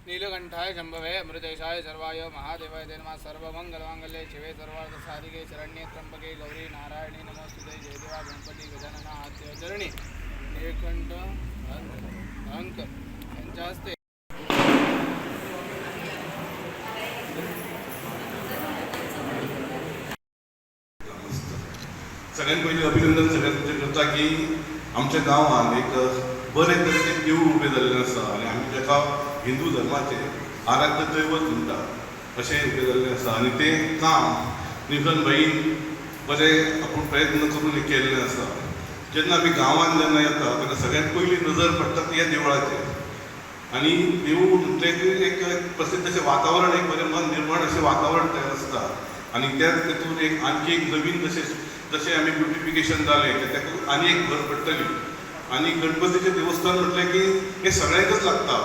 नीलकंठाय शंभवे अमृतेशाय सर्वाय महादेवाय ते नमः सर्वमंगलमांगल्ये शिवे सर्वार्थसाधिके शरण्ये त्र्यंबके गौरी नारायणी नमोस्तुते जय देवा गणपती गजानन आद्यचरणी नीलकंठ अंक यांच्या हस्ते सगळ्यांत पयलीं अभिनंदन सगळ्यांचे करता की आमच्या गांवांत एक बरे तरेचे देवूळ उबें जाल्लें आसा आनी आमी ताका हिंदू धर्माचे आराध्य दैवत म्हणटा अशें उबें जाल्लें आसा आनी तें काम निमन भाईन बरें आपूण प्रयत्न करून केल्लें आसा. जेन्ना आमी गांवांत जेन्ना येता तेन्ना सगळ्यांत पयलीं नजर पडटा ती ह्या देवळाचेर आनी देवूळ म्हणटकीर एक प्रसिद्ध अशें वातावरण एक बरें मन निर्मळ अशें वातावरण तयार आसता आनी त्याच तेतून एक आणखी एक नवीन जशें आमी ब्युटिफिकेशन जालें ताका आनी एक भर पडटली. आनी गणपतीचें देवस्थान म्हटलें की हें सगळ्यांकच लागता.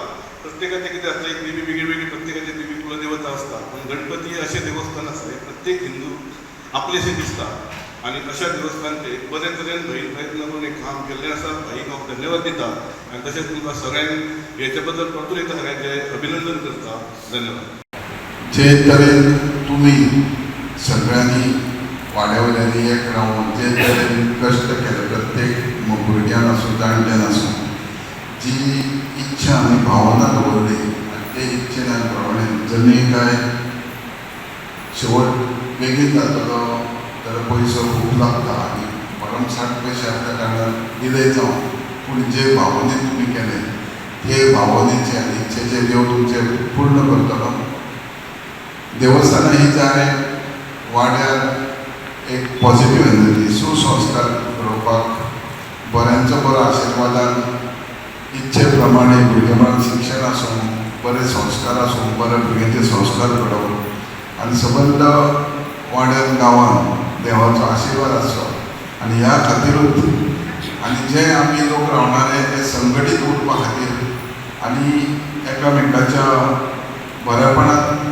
प्रत्येकाचें कितें आसता एक देवी वेगळी वेगळी प्रत्येकाची देवी कुलदेवता आसता पूण गणपती हे अशें देवस्थान आसा हें प्रत्येक हिंदू आपलेशें दिसता आनी अशा देवस्थानाचें बरे तरेन भाईन प्रयत्न करून एक काम केल्लें आसा. भाईक हांव धन्यवाद दिता आनी तशेंच तुमकां सगळ्यांक हेच्या बद्दल परतून एकदा सगळ्यांचें अभिनंदन करता. धन्यवाद. जे तरेन तुमी सगळ्यांनी वाड्यावयल्यांनी एक रावन जे तरेन कश्ट केले प्रत्येक भुरग्यान आसूं जाणट्यान आसूं जी इच्छा आनी भावना दवरली आनी ते इच्छेन आनी भावनेन जरी काय शेवट बेगीन जातलो जाल्यार पयसो खूब लागता आनी भरमसाट पयशे आसल्या कारणान डिले जावन पूण जे भावनेन तुमी केले ते भावनेचे आनी इच्छेचे देव तुमचे पूर्ण करतलो. देवस्थानां ही जाय वाड्यार एक पॉझिटीव एनर्जी सुसंस्कार घडोवपाक बऱ्यांचो बरो आशिर्वादान इच्छे प्रमाणे भुरगेपणांत शिक्षण आसूं बरे संस्कार आसूं बरे भुरग्यांचे संस्कार घडोवप आनी सबंद वाड्यान गांवांत देवाचो आशिर्वाद आसचो आनी ह्या खातीरूच आनी जे आमी लोक रावणारे ते संघटीत उरपा खातीर आनी एकामेकाच्या बऱ्यापणान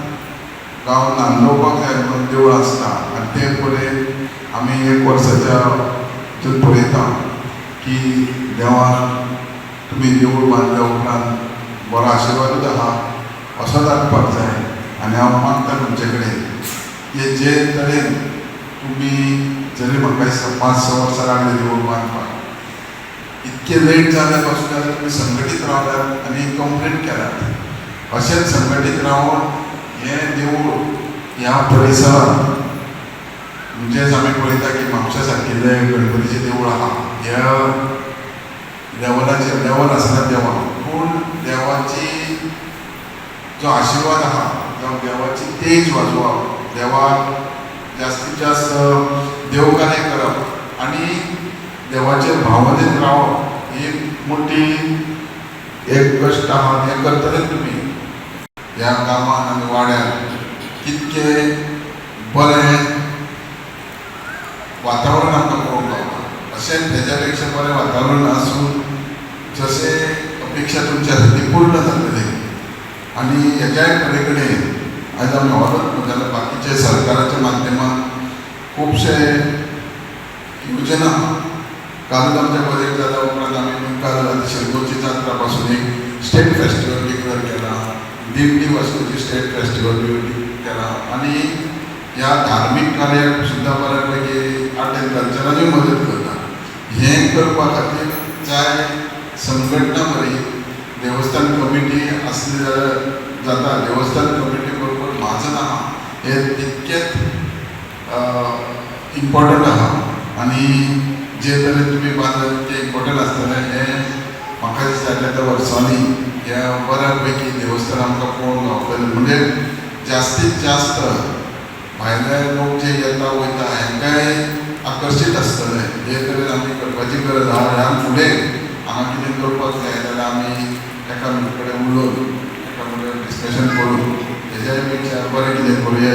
गांव नांदोवपाक जाय म्हणून देवूळ आसता आनी ते फुडें आमी एक वर्साच्या हातूंत पळयता की देवान तुमी देवूळ बांदल्या उपरांत बरो आशिर्वादूच आहा असो जावपाक जाय. आनी हांव मागता तुमचे कडेन की जे तरेन तुमी जरी म्हाका 5-6 वर्सां लागली देवूळ बांदपाक इतके लेट जाले पासून जाल्यार तुमी संघटीत रावल्यात आनी कंप्लीट केल्यात. अशेंच संघटीत रावन हें देवूळ ह्या परिसरांत म्हणजेच आमी पळयता की म्हापशा सारकिल्ले गणपतीचें देवूळ आहा ह्या लेवलाचेर लेवल आसना देवा पूण देवाची जो आशिर्वाद आहा जावं देवाची तेज वाजोवप देवाक जास्तीत जास्त देवकार्य करप आनी देवाचेर भावनेन रावप ही मोठी एक कश्ट आहा हें करतले तुमी. ह्या गांवांत आनी वाड्यार कितके बरें वातावरण आमकां पळोवंक गावता अशेंच तेच्या पेक्षा बरें वातावरण आसून जशें अपेक्षा तुमची आसा ती पूर्ण जातली. आनी हेच्याय कडेन आयज आमी वचत जाल्यार बाकीचे सरकाराच्या माध्यमान खुबशे योजना कालूच आमच्या बजेट जाल्या उपरांत आमी मुखार शिरकोची जात्रा पासून एक स्टेट फेस्टिवल डिक्लेअर केला. दिंडी वास्कोची स्टेट फेस्टिवल केला आनी ह्या धार्मीक कार्याक सुद्दां बऱ्यापैकी आर्ट एंड कल्चरानूय मदत करता. हें करपा खातीर जाय संघटना बरी देवस्थान कमिटी आसली जाल्यार जाता. देवस्थान कमिटी बरोबर म्हाजन आहा हें तितकेंच इम्पॉर्टंट आहा आनी जे तरेन तुमी बांदले ते इम्पॉर्टंट आसतलें हें म्हाका दिसता येता वर्सांनी ह्या बऱ्यापैकी देवस्थान आमकां पळोवंक गावतलें. म्हणजे जास्तीत जास्त भायले लोक जे येता वयता हेंकाय आकर्शीत आसतले. हे तरेन आमी करपाची गरज आहा. ह्या फुडें हांगा कितें करपाक जाय जाल्यार आमी एकामेका कडेन उलोवन एकामेका डिस्कशन करून हेज्या पेक्षा बरें कितें करुया